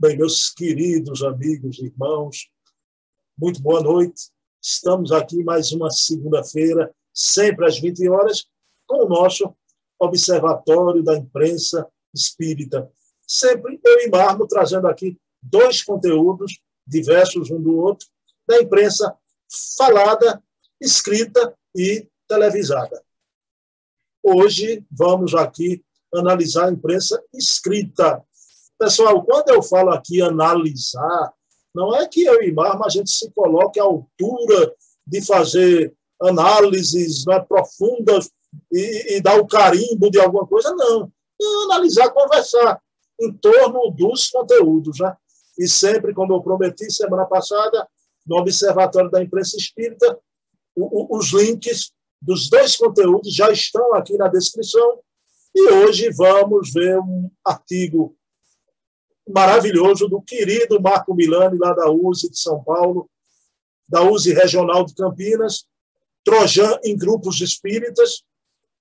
Bem, meus queridos amigos e irmãos, muito boa noite. Estamos aqui mais uma segunda-feira, sempre às 20 horas, com o nosso Observatório da Imprensa Espírita. Sempre eu e Marmo trazendo aqui dois conteúdos diversos um do outro, da imprensa falada, escrita e televisada. Hoje vamos aqui analisar a imprensa escrita. Pessoal, quando eu falo aqui analisar, não é que eu e Marmo a gente se coloque à altura de fazer análises, né, profundas e dar o carimbo de alguma coisa, não. É analisar, conversar em torno dos conteúdos. Né? E sempre, como eu prometi semana passada, no Observatório da Imprensa Espírita, os links dos dois conteúdos já estão aqui na descrição. E hoje vamos ver um artigo maravilhoso do querido Marco Milani, lá da USE de São Paulo, da USE Regional de Campinas, Trojan em Grupos Espíritas,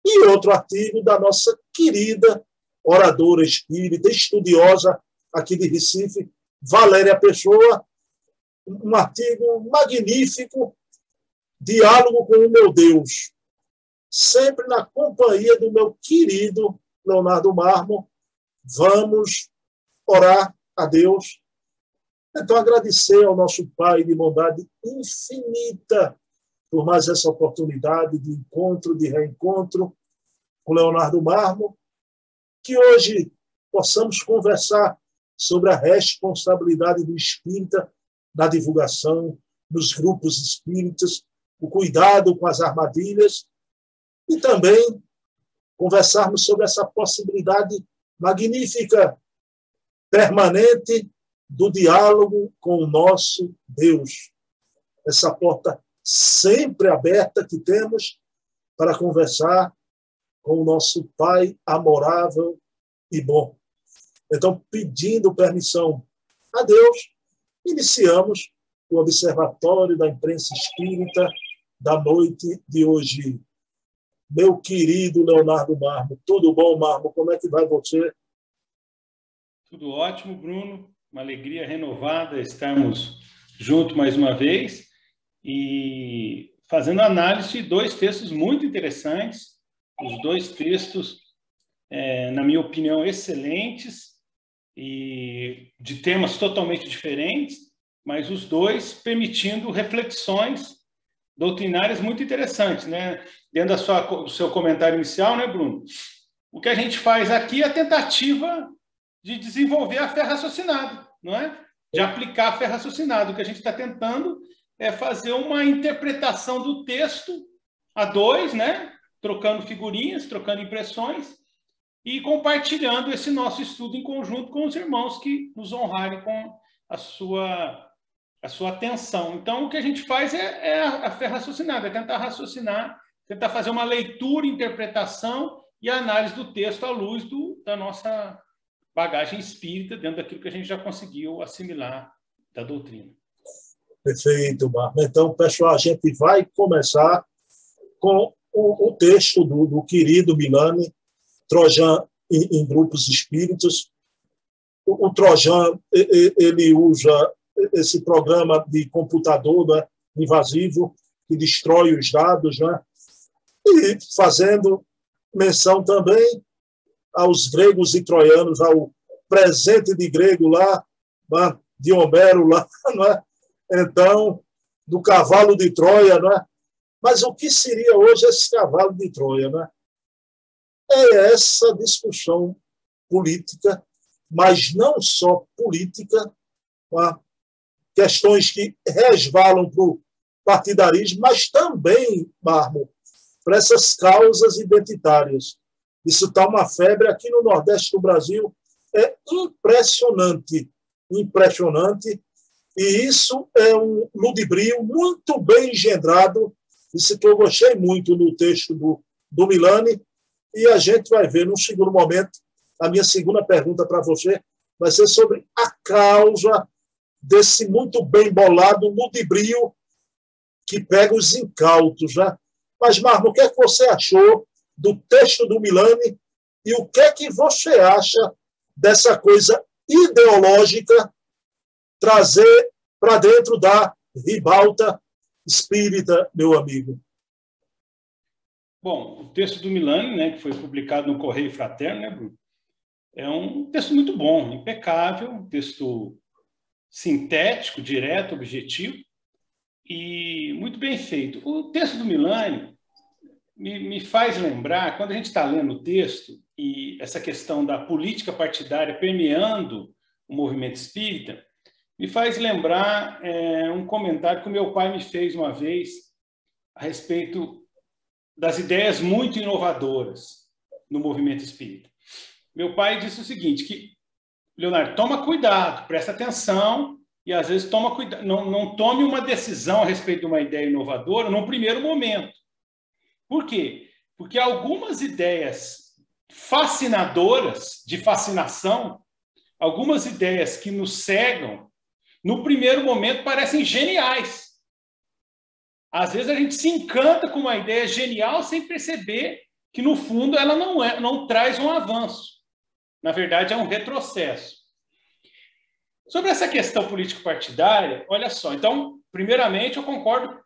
e outro artigo da nossa querida oradora espírita, estudiosa aqui de Recife, Valéria Pessoa, um artigo magnífico, Diálogo com o Meu Deus, sempre na companhia do meu querido Leonardo Marmo. Vamos orar a Deus. Então, agradecer ao nosso Pai de bondade infinita por mais essa oportunidade de encontro, de reencontro com Leonardo Marmo, que hoje possamos conversar sobre a responsabilidade do espírita na divulgação, nos grupos espíritas, o cuidado com as armadilhas e também conversarmos sobre essa possibilidade magnífica, permanente, do diálogo com o nosso Deus. Essa porta sempre aberta que temos para conversar com o nosso Pai amorável e bom. Então, pedindo permissão a Deus, iniciamos o Observatório da Imprensa Espírita da noite de hoje. Meu querido Leonardo Marmo, tudo bom, Marmo? Como é que vai você? Tudo ótimo, Bruno. Uma alegria renovada estarmos juntos mais uma vez e fazendo análise de dois textos muito interessantes. Os dois textos, na minha opinião, excelentes e de temas totalmente diferentes, mas os dois permitindo reflexões doutrinárias muito interessantes, né? Dentro do seu comentário inicial, né, Bruno? O que a gente faz aqui é a tentativa de desenvolver a fé raciocinada, não é? De aplicar a fé raciocinada. O que a gente está tentando é fazer uma interpretação do texto a dois, né? Trocando figurinhas, trocando impressões e compartilhando esse nosso estudo em conjunto com os irmãos que nos honrarem com a sua atenção. Então, o que a gente faz é a fé raciocinada, é tentar raciocinar, tentar fazer uma leitura, interpretação e análise do texto à luz da nossa bagagem espírita, dentro daquilo que a gente já conseguiu assimilar da doutrina. Perfeito, Marco. Então, pessoal, a gente vai começar com o texto do querido Milani, Trojan em Grupos Espíritas. O Trojan, ele usa esse programa de computador, né, invasivo, que destrói os dados, né, e fazendo menção também aos gregos e troianos, ao presente de grego lá, né, de Homero lá, né, então, do cavalo de Troia, né? Mas o que seria hoje esse cavalo de Troia? Né? É essa discussão política, mas não só política, né? Questões que resvalam para o partidarismo, mas também, Marmo, para essas causas identitárias. Isso está uma febre aqui no Nordeste do Brasil, é impressionante, impressionante, e isso é um ludibrio muito bem engendrado, isso que eu gostei muito no texto do Milani, e a gente vai ver num segundo momento. A minha segunda pergunta para você vai ser sobre a causa desse muito bem bolado ludibrio que pega os incautos. Né? Mas, Marmo, o que é que você achou do texto do Milani e o que é que você acha dessa coisa ideológica trazer para dentro da ribalta espírita, meu amigo? Bom, o texto do Milani, né, que foi publicado no Correio Fraterno, né, Bruno? É um texto muito bom, impecável, um texto sintético, direto, objetivo e muito bem feito. O texto do Milani me faz lembrar, quando a gente está lendo o texto, e essa questão da política partidária permeando o movimento espírita, me faz lembrar um comentário que o meu pai me fez uma vez a respeito das ideias muito inovadoras no movimento espírita. Meu pai disse o seguinte, que, Leonardo, toma cuidado, presta atenção e, às vezes, toma cuidado, não tome uma decisão a respeito de uma ideia inovadora num primeiro momento. Por quê? Porque algumas ideias fascinadoras, de fascinação, algumas ideias que nos cegam, no primeiro momento parecem geniais. Às vezes a gente se encanta com uma ideia genial sem perceber que, no fundo, ela não traz um avanço. Na verdade, é um retrocesso. Sobre essa questão político-partidária, olha só. Então, primeiramente, eu concordo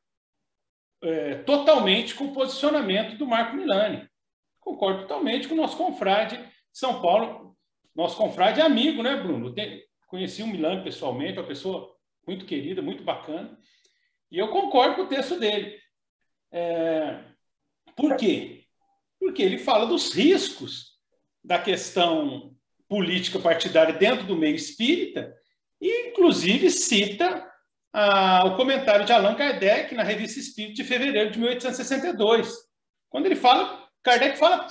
totalmente com o posicionamento do Marco Milani. Concordo totalmente com o nosso confrade de São Paulo. Nosso confrade é amigo, né, Bruno? Conheci o Milani pessoalmente, uma pessoa muito querida, muito bacana. E eu concordo com o texto dele. Por quê? Porque ele fala dos riscos da questão política partidária dentro do meio espírita e, inclusive, cita o comentário de Allan Kardec na Revista Espírita de fevereiro de 1862. Quando ele fala, Kardec fala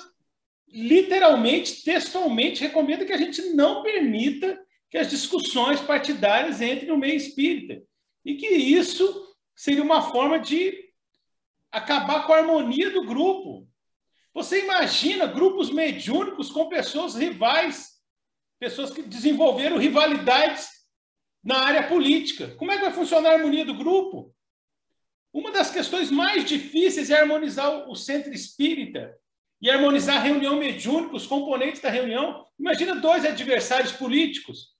literalmente, textualmente, recomenda que a gente não permita que as discussões partidárias entrem no meio espírita. E que isso seria uma forma de acabar com a harmonia do grupo. Você imagina grupos mediúnicos com pessoas rivais, pessoas que desenvolveram rivalidades na área política. Como é que vai funcionar a harmonia do grupo? Uma das questões mais difíceis é harmonizar o centro espírita e harmonizar a reunião mediúnica, os componentes da reunião. Imagina dois adversários políticos.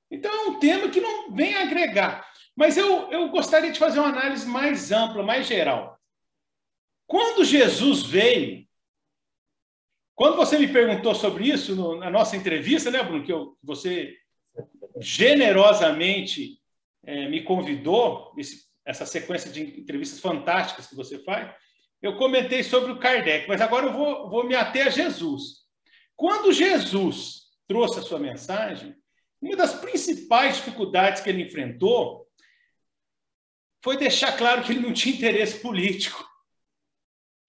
Então, é um tema que não vem agregar. Mas eu gostaria de fazer uma análise mais ampla, mais geral. Quando Jesus veio, quando você me perguntou sobre isso na nossa entrevista, né, Bruno, que você generosamente me convidou, essa sequência de entrevistas fantásticas que você faz, eu comentei sobre o Kardec, mas agora eu vou me ater a Jesus. Quando Jesus trouxe a sua mensagem, uma das principais dificuldades que ele enfrentou foi deixar claro que ele não tinha interesse político.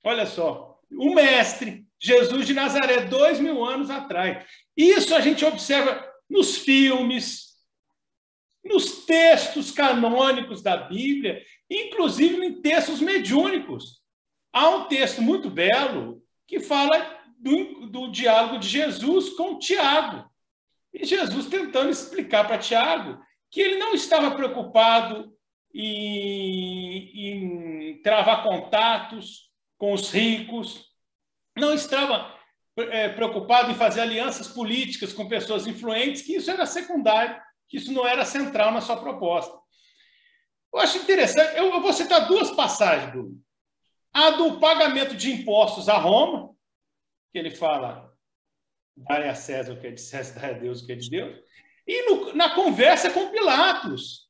Olha só, o mestre, Jesus de Nazaré, 2000 anos atrás. Isso a gente observa nos filmes, nos textos canônicos da Bíblia, inclusive em textos mediúnicos. Há um texto muito belo que fala do diálogo de Jesus com Tiago. E Jesus tentando explicar para Tiago que ele não estava preocupado em travar contatos com os ricos, não estava preocupado em fazer alianças políticas com pessoas influentes, que isso era secundário, que isso não era central na sua proposta. Eu acho interessante, eu vou citar duas passagens, Bruno. A do pagamento de impostos a Roma, que ele fala, dai a César o que é de César, dai a Deus o que é de Deus, e na conversa com Pilatos.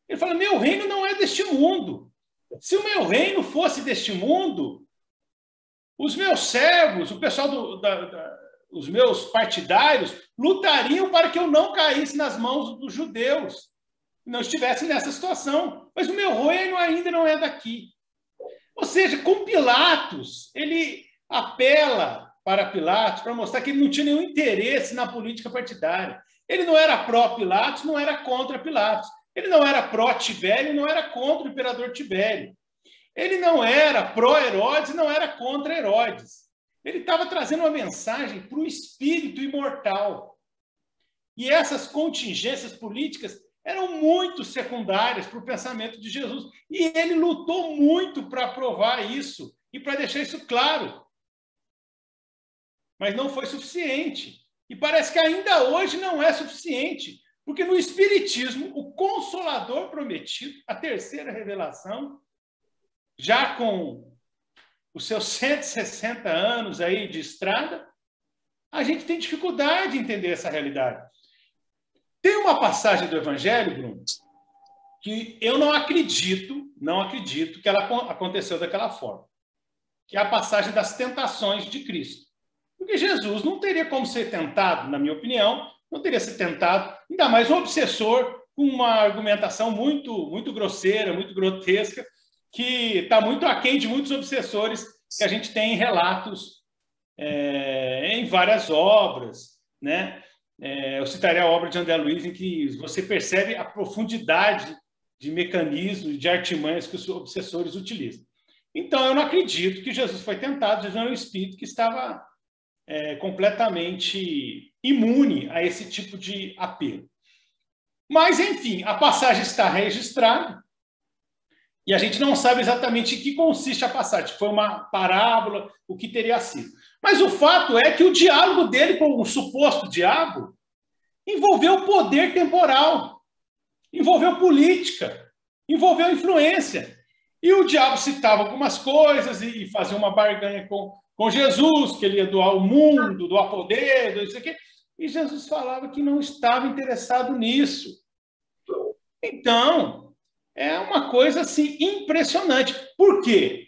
Ele fala, meu reino não é deste mundo. Se o meu reino fosse deste mundo, os meus servos, o pessoal os meus partidários, lutariam para que eu não caísse nas mãos dos judeus, não estivesse nessa situação. Mas o meu reino ainda não é daqui. Ou seja, com Pilatos, ele apela para Pilatos para mostrar que ele não tinha nenhum interesse na política partidária. Ele não era pró-Pilatos, não era contra Pilatos. Ele não era pró-Tibério, não era contra o imperador Tibério. Ele não era pró-Herodes, não era contra Herodes. Ele estava trazendo uma mensagem para o espírito imortal. E essas contingências políticas eram muito secundárias para o pensamento de Jesus. E ele lutou muito para provar isso e para deixar isso claro. Mas não foi suficiente. E parece que ainda hoje não é suficiente, porque no Espiritismo, o Consolador prometido, a terceira revelação, já com os seus 160 anos aí de estrada, a gente tem dificuldade de entender essa realidade. Tem uma passagem do Evangelho, Bruno, que eu não acredito que ela aconteceu daquela forma, que é a passagem das tentações de Cristo. Porque Jesus não teria como ser tentado, na minha opinião, não teria sido tentado, ainda mais um obsessor com uma argumentação muito grosseira, muito grotesca, que está muito aquém de muitos obsessores que a gente tem em relatos em várias obras, né? Eu citaria a obra de André Luiz, em que você percebe a profundidade de mecanismos, de artimanhas que os obsessores utilizam. Então, eu não acredito que Jesus foi tentado. Jesus era um espírito que estava completamente imune a esse tipo de apelo. Mas, enfim, a passagem está registrada e a gente não sabe exatamente em que consiste a passagem, se foi uma parábola, o que teria sido. Mas o fato é que o diálogo dele com o suposto diabo envolveu poder temporal, envolveu política, envolveu influência. E o diabo citava algumas coisas e fazia uma barganha com Jesus, que ele ia doar o mundo, doar poder, doar isso aqui. E Jesus falava que não estava interessado nisso. Então, é uma coisa assim impressionante. Por quê?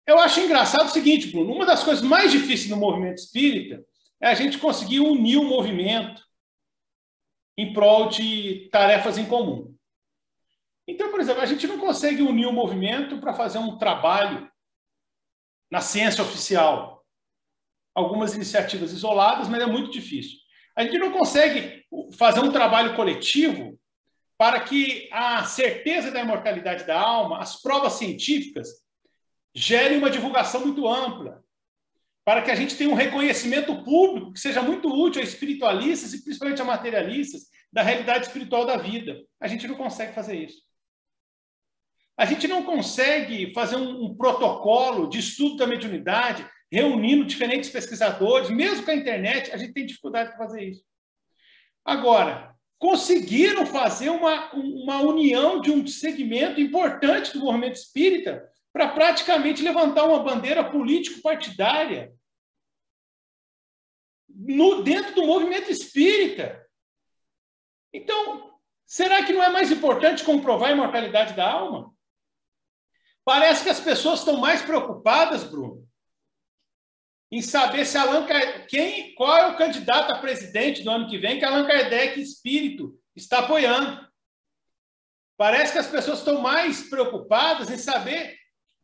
Eu acho engraçado o seguinte, Bruno, uma das coisas mais difíceis no movimento espírita é a gente conseguir unir o movimento em prol de tarefas em comum. Então, por exemplo, a gente não consegue unir o movimento para fazer um trabalho na ciência oficial. Algumas iniciativas isoladas, mas é muito difícil. A gente não consegue fazer um trabalho coletivo para que a certeza da imortalidade da alma, as provas científicas, gerem uma divulgação muito ampla, para que a gente tenha um reconhecimento público que seja muito útil a espiritualistas e principalmente a materialistas da realidade espiritual da vida. A gente não consegue fazer isso. A gente não consegue fazer um protocolo de estudo da mediunidade, reunindo diferentes pesquisadores, mesmo com a internet, a gente tem dificuldade de fazer isso. Agora, conseguiram fazer uma união de um segmento importante do movimento espírita para praticamente levantar uma bandeira político-partidária dentro do movimento espírita. Então, será que não é mais importante comprovar a imortalidade da alma? Parece que as pessoas estão mais preocupadas, Bruno, em saber se qual é o candidato a presidente do ano que vem que Allan Kardec espírito está apoiando. Parece que as pessoas estão mais preocupadas em saber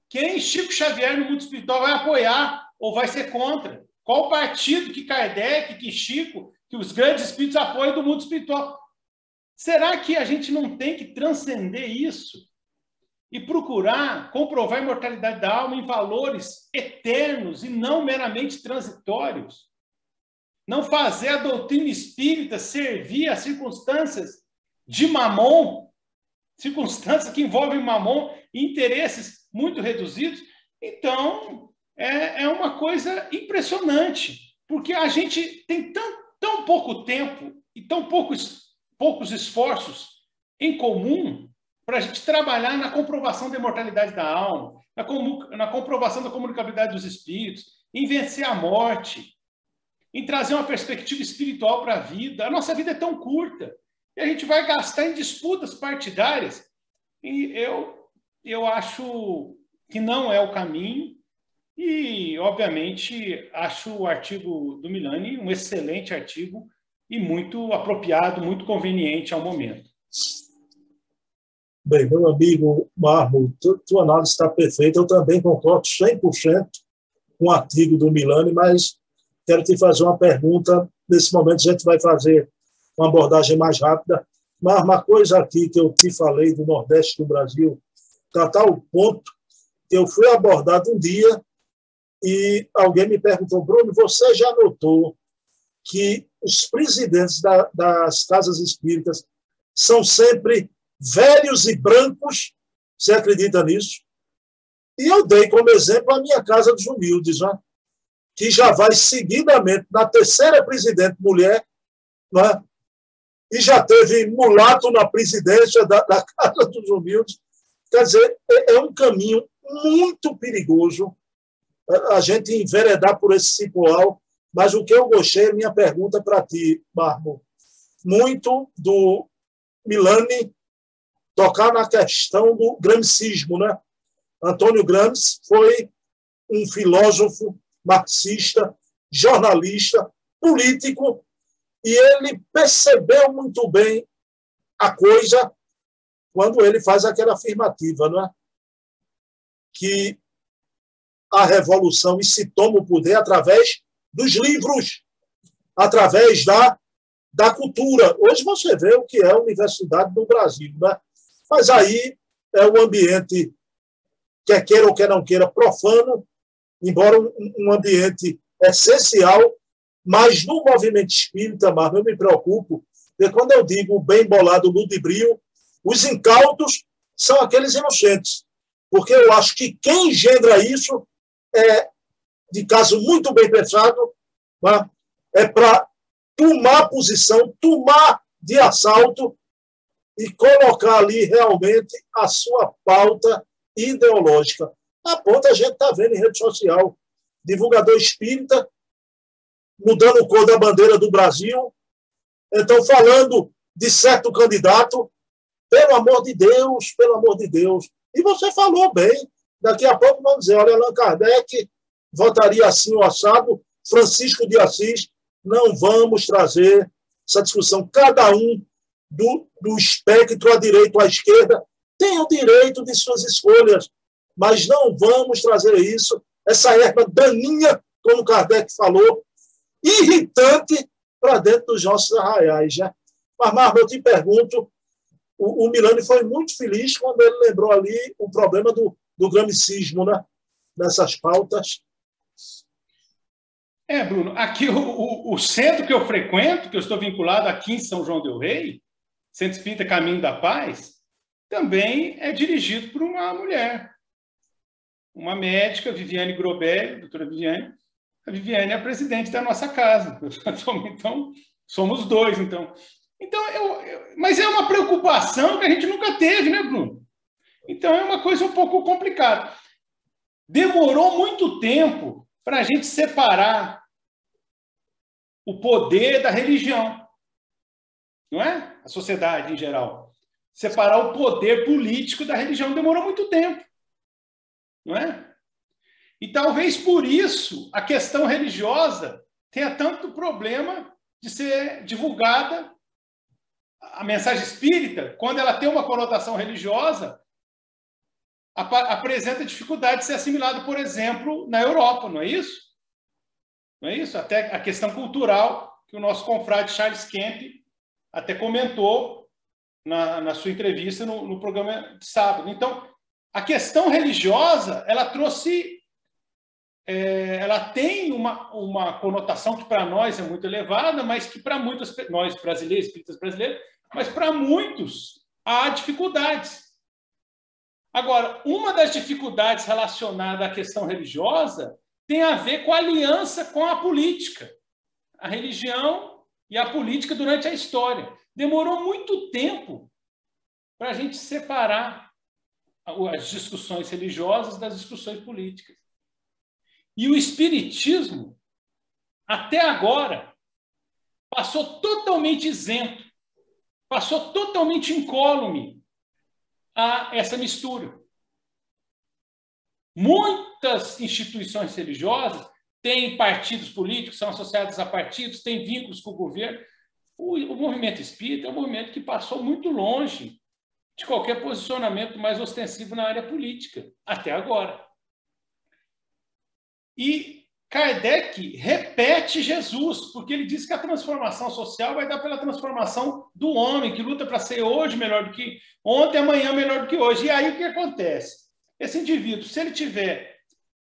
quem Chico Xavier no mundo espiritual vai apoiar ou vai ser contra. Qual partido que Kardec, que Chico, que os grandes espíritos apoiam do mundo espiritual. Será que a gente não tem que transcender isso e procurar comprovar a imortalidade da alma em valores eternos e não meramente transitórios? Não fazer a doutrina espírita servir a circunstâncias de mamon, circunstâncias que envolvem mamon e interesses muito reduzidos? Então, é uma coisa impressionante, porque a gente tem tão pouco tempo e tão poucos esforços em comum para a gente trabalhar na comprovação da imortalidade da alma, na comprovação da comunicabilidade dos espíritos, em vencer a morte, em trazer uma perspectiva espiritual para a vida. A nossa vida é tão curta e a gente vai gastar em disputas partidárias. E eu acho que não é o caminho e, obviamente, acho o artigo do Milani um excelente artigo e muito apropriado, muito conveniente ao momento. Bem, meu amigo Mármore, tua análise está perfeita. Eu também concordo 100% com o artigo do Milani, mas quero te fazer uma pergunta. Nesse momento, a gente vai fazer uma abordagem mais rápida. Mas uma coisa aqui que eu te falei do Nordeste do Brasil, está a tal ponto que eu fui abordado um dia e alguém me perguntou: Bruno, você já notou que os presidentes das casas espíritas são sempre velhos e brancos? Você acredita nisso? E eu dei como exemplo a minha Casa dos Humildes. Né? que já vai seguidamente na terceira presidente mulher, né? E já teve mulato na presidência da Casa dos Humildes. Quer dizer, é um caminho muito perigoso a gente enveredar por esse cipoal. Mas o que eu gostei, minha pergunta para ti, Marmo, muito do Milani tocar na questão do gramscismo, né? Antônio Gramsci foi um filósofo marxista, jornalista, político, e ele percebeu muito bem a coisa quando ele faz aquela afirmativa, não é? Que a revolução se toma o poder através dos livros, através da cultura. Hoje você vê o que é a universidade no Brasil, né? Mas aí é um ambiente, quer queira ou quer não queira, profano, embora um ambiente essencial, mas no movimento espírita, mas eu me preocupo, porque quando eu digo bem bolado, ludibrio, os incautos são aqueles inocentes, porque eu acho que quem engendra isso é, de caso muito bem pensado, né? É para tomar posição, tomar de assalto e colocar ali realmente a sua pauta ideológica. A ponta a gente está vendo em rede social, divulgador espírita mudando o cor da bandeira do Brasil, então falando de certo candidato, pelo amor de Deus, pelo amor de Deus. E você falou bem, daqui a pouco vamos dizer, olha, Allan Kardec votaria assim o assado, Francisco de Assis, não vamos trazer essa discussão. Cada um do espectro, à direita ou à esquerda, tem o direito de suas escolhas, mas não vamos trazer isso, essa erva daninha, como Kardec falou, irritante para dentro dos nossos arraiais. Né? Mas, Marco, eu te pergunto, o Milani foi muito feliz quando ele lembrou ali o problema do gramscismo, né? Nessas pautas. Bruno, aqui o centro que eu frequento, que eu estou vinculado aqui em São João del Rei, Centro Espírita Caminho da Paz, também é dirigido por uma mulher, uma médica, Viviane Grobelli, doutora Viviane. A Viviane é a presidente da nossa casa. Então, somos dois, então. Mas é uma preocupação que a gente nunca teve, né, Bruno? Então, é uma coisa um pouco complicada. Demorou muito tempo para a gente separar o poder da religião, não é? A sociedade em geral. Separar o poder político da religião demorou muito tempo, não é? E talvez por isso a questão religiosa tenha tanto problema de ser divulgada. A mensagem espírita, quando ela tem uma conotação religiosa, apresenta dificuldade de ser assimilado, por exemplo, na Europa, não é isso? Não é isso? Até a questão cultural, que o nosso confrade Charles Kemp até comentou na sua entrevista no programa de sábado. Então, a questão religiosa, ela trouxe... ela tem uma conotação que para nós é muito elevada, mas que para muitos, nós brasileiros, espíritas brasileiros, mas para muitos há dificuldades. Agora, uma das dificuldades relacionada à questão religiosa tem a ver com a aliança com a política. A religião e a política durante a história. Demorou muito tempo para a gente separar as discussões religiosas das discussões políticas. E o espiritismo, até agora, passou totalmente isento, passou totalmente incólume a essa mistura. Muitas instituições religiosas têm partidos políticos, são associadas a partidos, têm vínculos com o governo. O movimento espírita é um movimento que passou muito longe de qualquer posicionamento mais ostensivo na área política, até agora. E Kardec repete Jesus, porque ele diz que a transformação social vai dar pela transformação do homem, que luta para ser hoje melhor do que ontem, amanhã melhor do que hoje. E aí o que acontece? Esse indivíduo, se ele tiver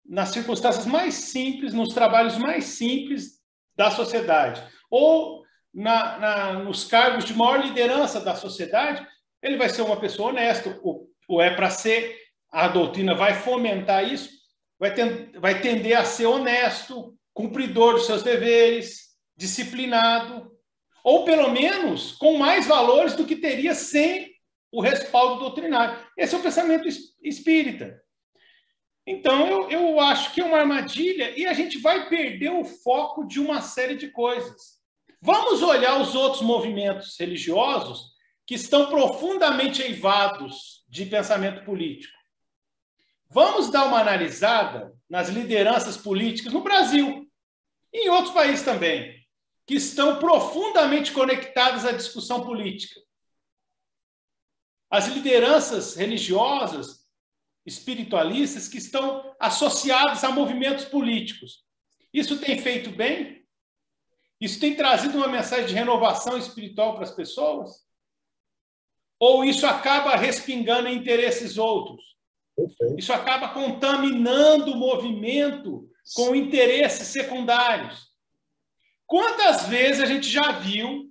nas circunstâncias mais simples, nos trabalhos mais simples da sociedade, ou nos cargos de maior liderança da sociedade, ele vai ser uma pessoa honesta, ou é para ser, a doutrina vai fomentar isso, vai tender a ser honesto, cumpridor dos seus deveres, disciplinado, ou pelo menos com mais valores do que teria sem o respaldo doutrinário. Esse é o pensamento espírita. Então, eu acho que é uma armadilha e a gente vai perder o foco de uma série de coisas. Vamos olhar os outros movimentos religiosos que estão profundamente eivados de pensamento político. Vamos dar uma analisada nas lideranças políticas no Brasil e em outros países também, que estão profundamente conectadas à discussão política. As lideranças religiosas, espiritualistas, que estão associadas a movimentos políticos. Isso tem feito bem? Isso tem trazido uma mensagem de renovação espiritual para as pessoas? Ou isso acaba respingando em interesses outros? Isso acaba contaminando o movimento com interesses secundários? Quantas vezes a gente já viu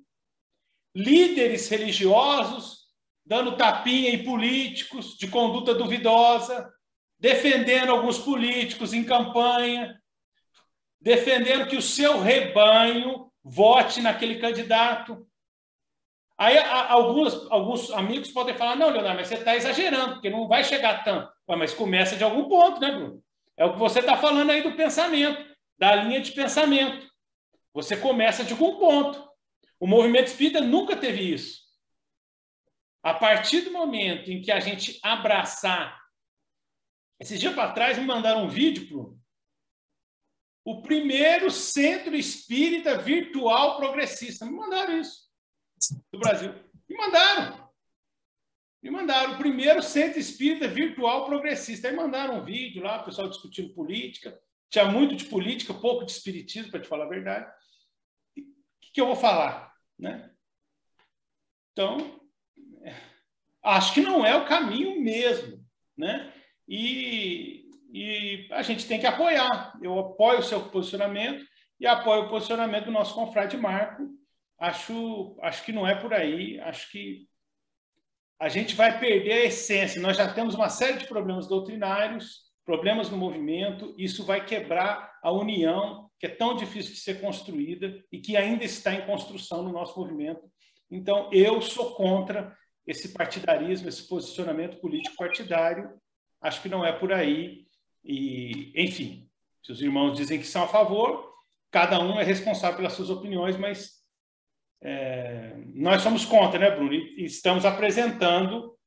líderes religiosos dando tapinha em políticos de conduta duvidosa, defendendo alguns políticos em campanha, defendendo que o seu rebanho vote naquele candidato? Aí alguns amigos podem falar, não, Leonardo, mas você está exagerando, porque não vai chegar tanto. Mas começa de algum ponto, né, Bruno? É o que você está falando aí do pensamento, da linha de pensamento. Você começa de algum ponto. O movimento espírita nunca teve isso. A partir do momento em que a gente abraçar... Esses dias para trás me mandaram um vídeo, Bruno. O primeiro centro espírita virtual progressista. Me mandaram isso. Do Brasil. Me mandaram. O primeiro centro espírita virtual progressista. Aí mandaram um vídeo lá, o pessoal discutindo política. Tinha muito de política, pouco de espiritismo, para te falar a verdade. O que eu vou falar? Né? Então, acho que não é o caminho mesmo. Né? E a gente tem que apoiar. Eu apoio o seu posicionamento e apoio o posicionamento do nosso confrade Marco. Acho que não é por aí. Acho que a gente vai perder a essência. Nós já temos uma série de problemas doutrinários, problemas no movimento. Isso vai quebrar a união, que é tão difícil de ser construída e que ainda está em construção no nosso movimento. Então, eu sou contra esse partidarismo, esse posicionamento político partidário. Acho que não é por aí. E, enfim, se os irmãos dizem que são a favor, cada um é responsável pelas suas opiniões, mas nós somos contra, né, Bruno? E estamos apresentando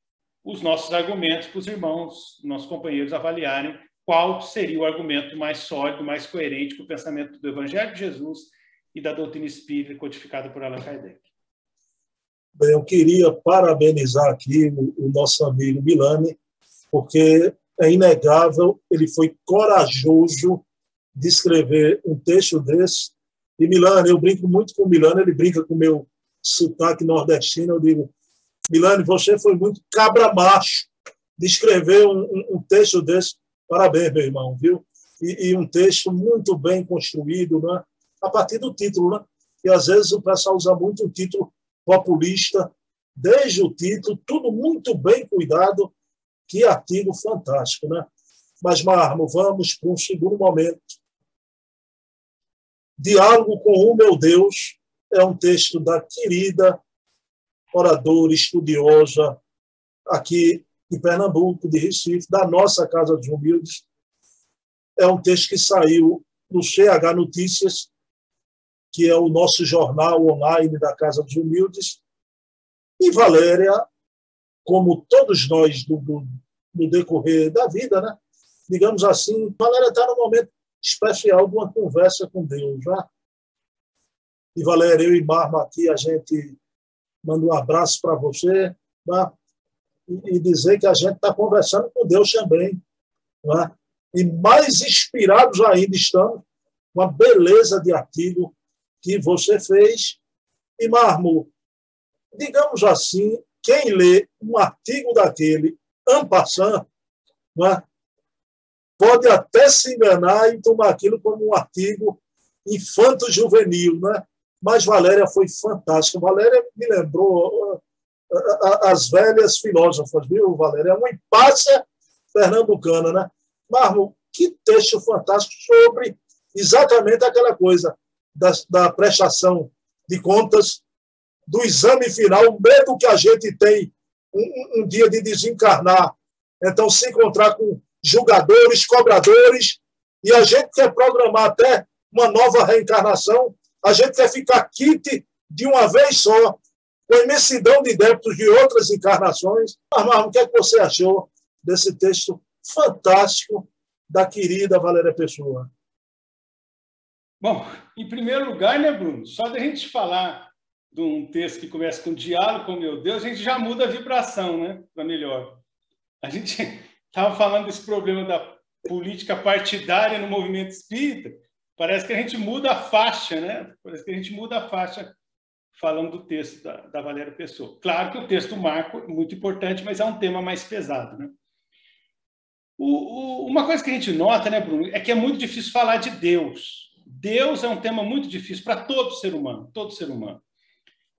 os nossos argumentos para os irmãos, nossos companheiros, avaliarem qual seria o argumento mais sólido, mais coerente com o pensamento do Evangelho de Jesus e da doutrina espírita codificada por Allan Kardec. Bem, eu queria parabenizar aqui o nosso amigo Milani, porque é inegável, ele foi corajoso de escrever um texto desse. E Milani, eu brinco muito com o Milani, ele brinca com o meu sotaque nordestino, eu digo, Milani, você foi muito cabra macho de escrever um texto desse. Parabéns, meu irmão, viu? E um texto muito bem construído, né? A partir do título, né? E às vezes o pessoal usa muito o título populista, desde o título, tudo muito bem cuidado. Que artigo fantástico, né? Mas, Marmo, vamos para um segundo momento. Diálogo com o Meu Deus é um texto da querida oradora, estudiosa, aqui de Pernambuco, de Recife, da nossa Casa dos Humildes. É um texto que saiu no CH Notícias, que é o nosso jornal online da Casa dos Humildes. E Valéria, como todos nós no decorrer da vida, né? Digamos assim, Valéria está num momento especial de uma conversa com Deus. Né? E Valéria, eu e Marma aqui, a gente manda um abraço para você, né? E dizer que a gente está conversando com Deus também. Né? E mais inspirados ainda estamos com a beleza de artigo que você fez. E, Marmo, digamos assim, quem lê um artigo daquele, en passant, né, pode até se enganar e tomar aquilo como um artigo infanto-juvenil, né? Mas Valéria foi fantástica. Valéria me lembrou as velhas filósofas, viu, Valéria? É uma impácia pernambucana, né? Marmo, que texto fantástico sobre exatamente aquela coisa da prestação de contas, do exame final, o medo que a gente tem um dia de desencarnar. Então, se encontrar com julgadores, cobradores, e a gente quer programar até uma nova reencarnação, a gente quer ficar quite de uma vez só, com a imensidão de débitos de outras encarnações. Marmarro, o que é que você achou desse texto fantástico da querida Valéria Pessoa? Bom, em primeiro lugar, né, Bruno, só da gente falar de um texto que começa com diálogo com meu Deus, a gente já muda a vibração, né, para melhor. A gente estava falando desse problema da política partidária no movimento espírita, parece que a gente muda a faixa, né? Parece que a gente muda a faixa falando do texto da Valéria Pessoa. Claro que o texto Marco é muito importante, mas é um tema mais pesado, né? Uma coisa que a gente nota, né, Bruno, é que é muito difícil falar de Deus. Deus é um tema muito difícil para todo ser humano, todo ser humano.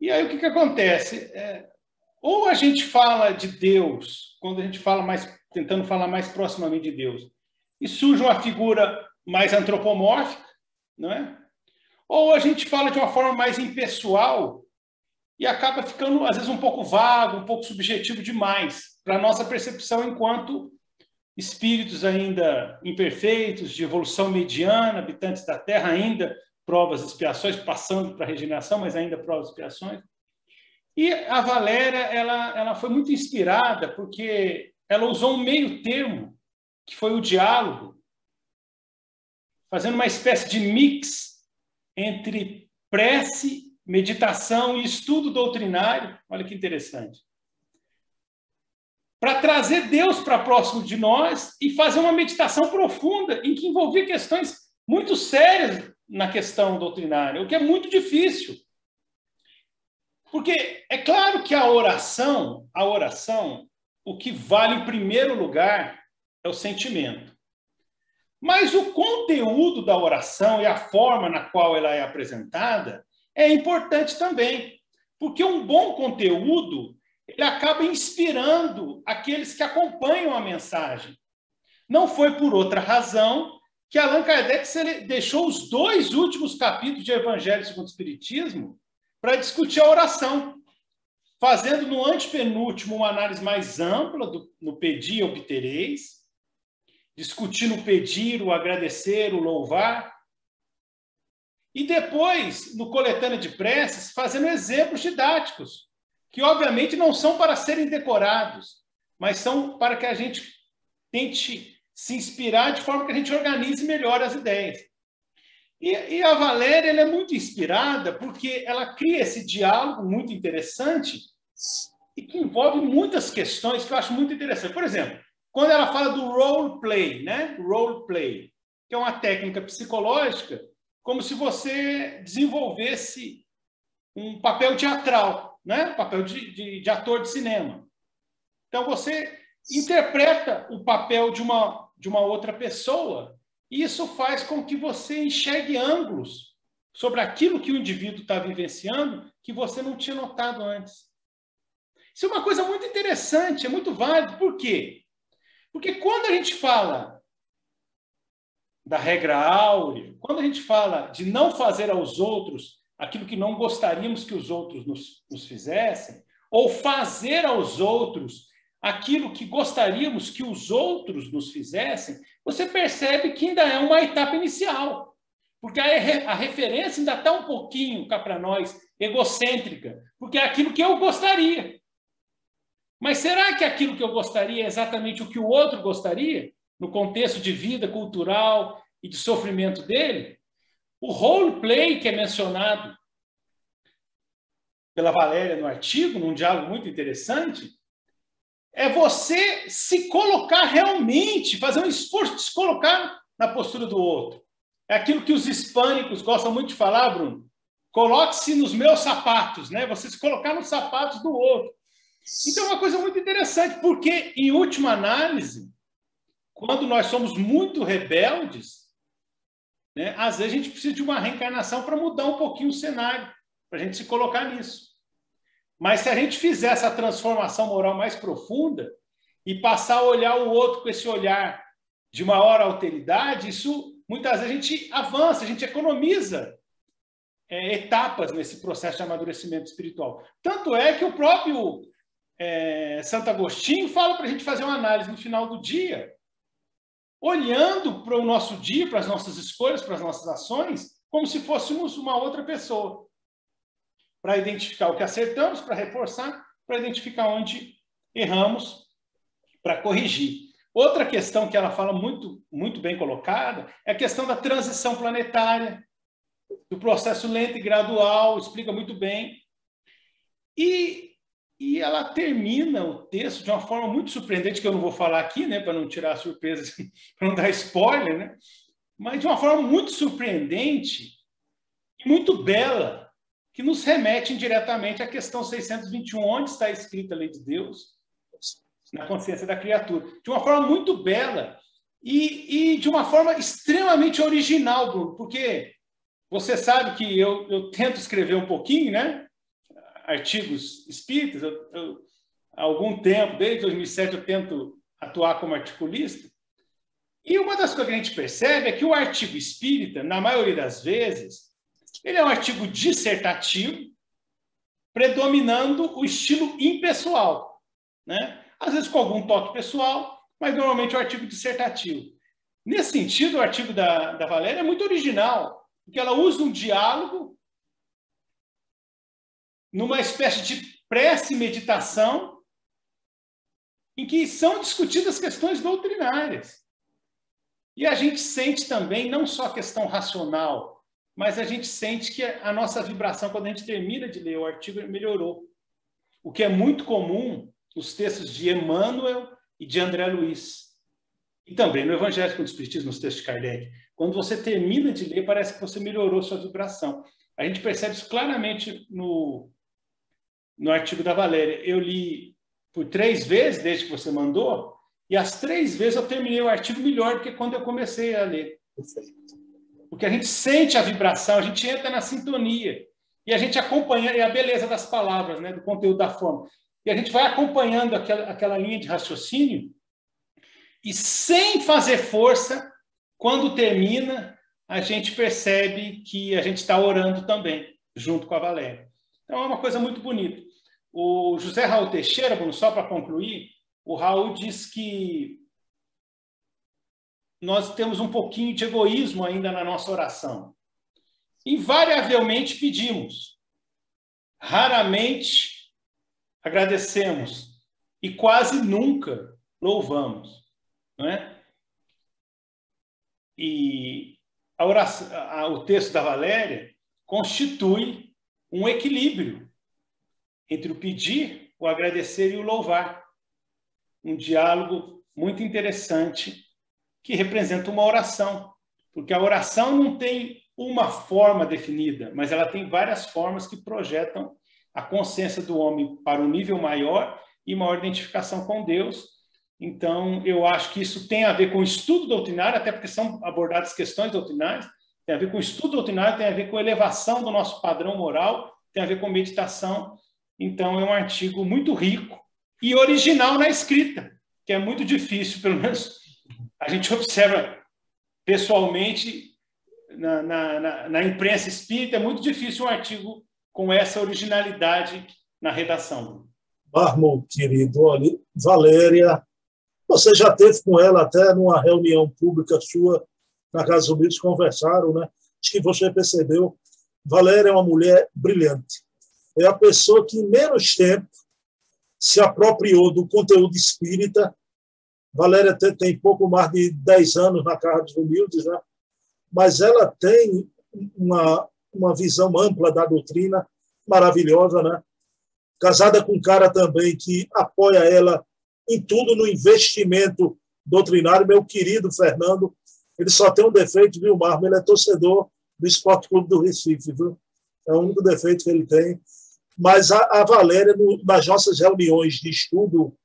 E aí o que acontece? Ou a gente fala de Deus, quando a gente fala mais, tentando falar mais proximamente de Deus, e surge uma figura mais antropomórfica, não é? Ou a gente fala de uma forma mais impessoal e acaba ficando, às vezes, um pouco vago, um pouco subjetivo demais para a nossa percepção enquanto espíritos ainda imperfeitos, de evolução mediana, habitantes da Terra, ainda provas e expiações, passando para a regeneração, mas ainda provas e expiações. E a Valéria, ela foi muito inspirada porque ela usou um meio termo, que foi o diálogo, fazendo uma espécie de mix entre prece, meditação e estudo doutrinário. Olha que interessante. Para trazer Deus para próximo de nós e fazer uma meditação profunda em que envolvia questões muito sérias na questão doutrinária, o que é muito difícil. Porque é claro que a oração, o que vale em primeiro lugar é o sentimento. Mas o conteúdo da oração e a forma na qual ela é apresentada é importante também, porque um bom conteúdo ele acaba inspirando aqueles que acompanham a mensagem. Não foi por outra razão que Allan Kardec deixou os 2 últimos capítulos de Evangelho segundo o Espiritismo para discutir a oração, fazendo no antepenúltimo uma análise mais ampla no pedir e obtereis, discutindo o pedir, o agradecer, o louvar, e depois, no coletânea de preces, fazendo exemplos didáticos, que obviamente não são para serem decorados, mas são para que a gente tente se inspirar de forma que a gente organize melhor as ideias. E a Valéria ela é muito inspirada porque ela cria esse diálogo muito interessante e que envolve muitas questões que eu acho muito interessante. Por exemplo, quando ela fala do role play, né? Role play, que é uma técnica psicológica, como se você desenvolvesse um papel teatral, né? Papel de ator de cinema. Então, você interpreta o papel de uma outra pessoa e isso faz com que você enxergue ângulos sobre aquilo que o indivíduo está vivenciando que você não tinha notado antes. Isso é uma coisa muito interessante, é muito válido. Por quê? Porque quando a gente fala da regra áurea, quando a gente fala de não fazer aos outros aquilo que não gostaríamos que os outros nos fizessem, ou fazer aos outros aquilo que gostaríamos que os outros nos fizessem, você percebe que ainda é uma etapa inicial. Porque a referência ainda está um pouquinho, cá para nós, egocêntrica, porque é aquilo que eu gostaria. Mas será que aquilo que eu gostaria é exatamente o que o outro gostaria, no contexto de vida cultural e de sofrimento dele? O role play que é mencionado pela Valéria no artigo, num diálogo muito interessante, é você se colocar realmente, fazer um esforço de se colocar na postura do outro. É aquilo que os hispânicos gostam muito de falar, Bruno. Coloque-se nos meus sapatos, né? Você se colocar nos sapatos do outro. Então é uma coisa muito interessante, porque, em última análise, quando nós somos muito rebeldes, né, às vezes a gente precisa de uma reencarnação para mudar um pouquinho o cenário, para a gente se colocar nisso. Mas se a gente fizer essa transformação moral mais profunda e passar a olhar o outro com esse olhar de maior alteridade, isso muitas vezes a gente avança, a gente economiza etapas nesse processo de amadurecimento espiritual. Tanto é que o próprio Santo Agostinho fala para a gente fazer uma análise no final do dia, olhando para o nosso dia, para as nossas escolhas, para as nossas ações, como se fôssemos uma outra pessoa, para identificar o que acertamos, para reforçar, para identificar onde erramos, para corrigir. Outra questão que ela fala muito, muito bem colocada é a questão da transição planetária, do processo lento e gradual, explica muito bem. E ela termina o texto de uma forma muito surpreendente, que eu não vou falar aqui, né, para não tirar surpresas, para não dar spoiler, né, mas de uma forma muito surpreendente e muito bela, que nos remete indiretamente à questão 621, onde está escrita a lei de Deus, na consciência da criatura. De uma forma muito bela e de uma forma extremamente original, Bruno, porque você sabe que eu tento escrever um pouquinho, né? Artigos espíritas. Há algum tempo, desde 2007, eu tento atuar como articulista. E uma das coisas que a gente percebe é que o artigo espírita, na maioria das vezes, ele é um artigo dissertativo, predominando o estilo impessoal, né? Às vezes com algum toque pessoal, mas normalmente é um artigo dissertativo. Nesse sentido, o artigo da Valéria é muito original, porque ela usa um diálogo numa espécie de prece e meditação em que são discutidas questões doutrinárias. E a gente sente também não só a questão racional, mas a gente sente que a nossa vibração, quando a gente termina de ler o artigo, melhorou. O que é muito comum nos textos de Emmanuel e de André Luiz. E também no Evangelho segundo o Espiritismo, nos textos de Kardec. Quando você termina de ler, parece que você melhorou sua vibração. A gente percebe isso claramente no artigo da Valéria. Eu li por 3 vezes, desde que você mandou, e as 3 vezes eu terminei o artigo melhor do que quando eu comecei a ler. Porque a gente sente a vibração, a gente entra na sintonia, e a gente acompanha, e a beleza das palavras, né, do conteúdo da forma. E a gente vai acompanhando aquela linha de raciocínio, e sem fazer força, quando termina, a gente percebe que a gente está orando também, junto com a Valéria. Então, é uma coisa muito bonita. O José Raul Teixeira, só para concluir, o Raul diz que nós temos um pouquinho de egoísmo ainda na nossa oração. Invariavelmente pedimos, raramente agradecemos e quase nunca louvamos, não é? E a oração, o texto da Valéria constitui um equilíbrio entre o pedir, o agradecer e o louvar. Um diálogo muito interessante que representa uma oração, porque a oração não tem uma forma definida, mas ela tem várias formas que projetam a consciência do homem para um nível maior e maior identificação com Deus. Então, eu acho que isso tem a ver com o estudo doutrinário, até porque são abordadas questões doutrinárias, tem a ver com o estudo doutrinário, tem a ver com a elevação do nosso padrão moral, tem a ver com meditação. Então, é um artigo muito rico e original na escrita, que é muito difícil, pelo menos a gente observa pessoalmente na imprensa espírita, é muito difícil um artigo com essa originalidade na redação. Mármore, querido, olha, Valéria, você já teve com ela até numa reunião pública sua na Casa Humildes, conversaram, né? Acho que você percebeu, Valéria é uma mulher brilhante. É a pessoa que em menos tempo se apropriou do conteúdo espírita. Valéria tem pouco mais de 10 anos na Casa dos Humildes, né? Mas ela tem uma visão ampla da doutrina, maravilhosa, né? Casada com um cara também que apoia ela em tudo no investimento doutrinário, meu querido Fernando. Ele só tem um defeito, viu, Mármore? Ele é torcedor do Esporte Clube do Recife, viu? É o único defeito que ele tem. Mas a Valéria, nas nossas reuniões de estudo,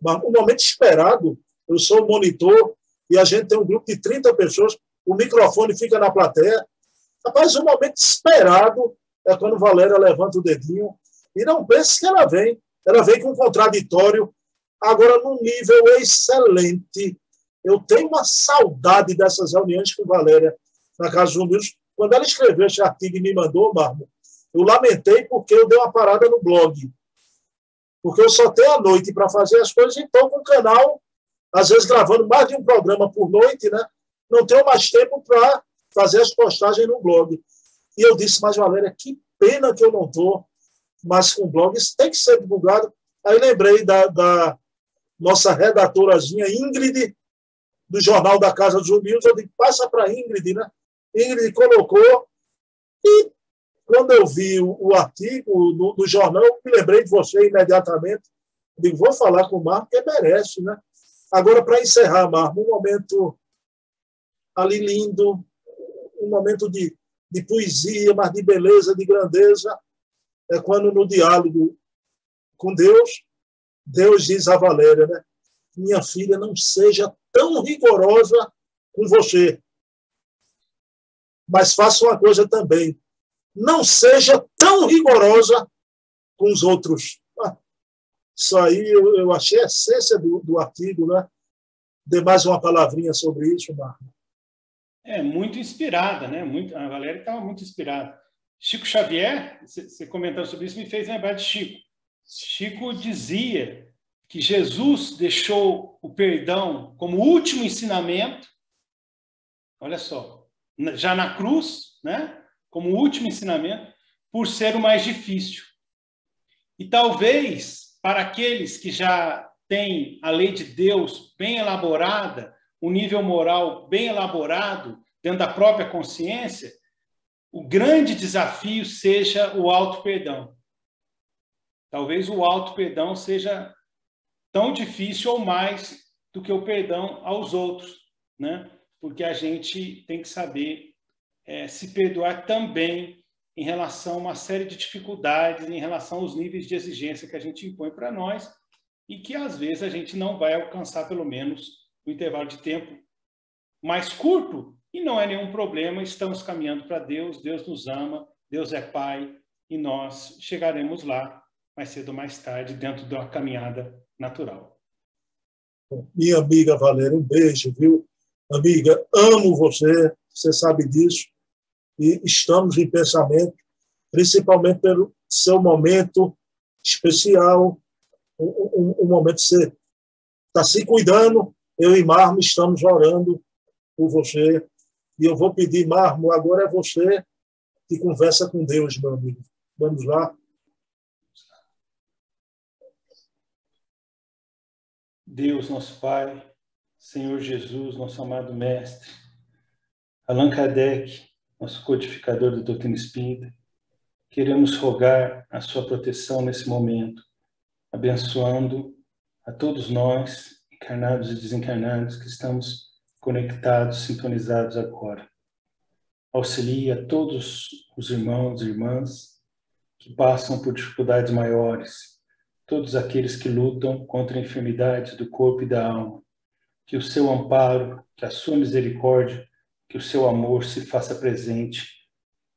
um momento esperado, eu sou o monitor e a gente tem um grupo de 30 pessoas, o microfone fica na plateia. Rapaz, um momento esperado é quando Valéria levanta o dedinho e não pense que ela vem com um contraditório, agora num nível excelente. Eu tenho uma saudade dessas reuniões com Valéria na Casa dos Humildes. Quando ela escreveu esse artigo e me mandou, Marmo, eu lamentei porque eu dei uma parada no blog. Porque eu só tenho a noite para fazer as coisas, então com o canal, às vezes gravando mais de um programa por noite, né? Não tenho mais tempo para fazer as postagens no blog. E eu disse, mas Valéria, que pena que eu não estou mais com o blog, isso tem que ser divulgado. Aí lembrei da nossa redatorazinha Ingrid, do Jornal da Casa dos Humildes, eu digo, passa para a Ingrid, né? Ingrid colocou, e quando eu vi o artigo no jornal, eu me lembrei de você imediatamente. Eu digo, vou falar com o Marco, que merece, né? Agora, para encerrar, Marco, um momento ali lindo, um momento de poesia, mas de beleza, de grandeza, é quando no diálogo com Deus, Deus diz a Valéria, né? Minha filha, não seja tão rigorosa com você, mas faça uma coisa também, não seja tão rigorosa com os outros. Isso aí eu achei a essência do artigo, né? Dê mais uma palavrinha sobre isso, Marco. Muito inspirada, né? A Valéria estava muito inspirada. Chico Xavier, você comentando sobre isso, me fez lembrar de Chico. Chico dizia que Jesus deixou o perdão como último ensinamento, olha só, já na cruz, né? Como último ensinamento, por ser o mais difícil. E talvez, para aqueles que já têm a lei de Deus bem elaborada, o nível moral bem elaborado, dentro da própria consciência, o grande desafio seja o auto-perdão. Talvez o auto-perdão seja tão difícil ou mais do que o perdão aos outros, né? Porque a gente tem que saber se perdoar também em relação a uma série de dificuldades, em relação aos níveis de exigência que a gente impõe para nós e que, às vezes, a gente não vai alcançar, pelo menos, no intervalo de tempo mais curto, e não é nenhum problema, estamos caminhando para Deus, Deus nos ama, Deus é Pai, e nós chegaremos lá, mais cedo ou mais tarde, dentro de uma caminhada natural. Minha amiga Valéria, um beijo, viu? Amiga, amo você, você sabe disso, e estamos em pensamento, principalmente pelo seu momento especial, um momento que você está se cuidando, eu e Marmo estamos orando por você, e eu vou pedir, Marmo, agora é você que conversa com Deus, meu amigo. Vamos lá? Deus, nosso Pai, Senhor Jesus, nosso amado Mestre, Allan Kardec, nosso codificador da doutrina espírita, queremos rogar a sua proteção nesse momento, abençoando a todos nós, encarnados e desencarnados, que estamos conectados, sintonizados agora. Auxilie a todos os irmãos e irmãs que passam por dificuldades maiores, todos aqueles que lutam contra enfermidades do corpo e da alma, que o seu amparo, que a sua misericórdia, que o seu amor se faça presente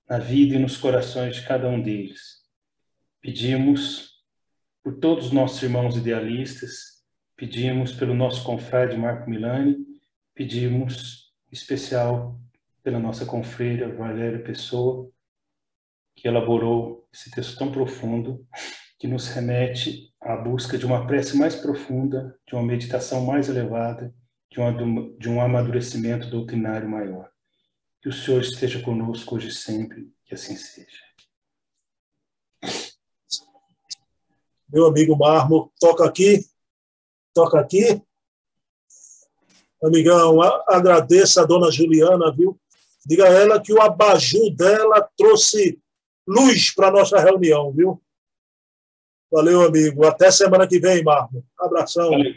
na vida e nos corações de cada um deles. Pedimos por todos os nossos irmãos idealistas, pedimos pelo nosso confrade Marco Milani, pedimos em especial pela nossa confreira Valéria Pessoa, que elaborou esse texto tão profundo, que nos remete à busca de uma prece mais profunda, de uma meditação mais elevada, de um amadurecimento doutrinário maior. Que o Senhor esteja conosco hoje e sempre, que assim seja. Meu amigo Marmo, toca aqui. Toca aqui. Amigão, agradeço a dona Juliana, viu? Diga a ela que o abajur dela trouxe luz para a nossa reunião, viu? Valeu, amigo. Até semana que vem, Marmo. Abração. Valeu.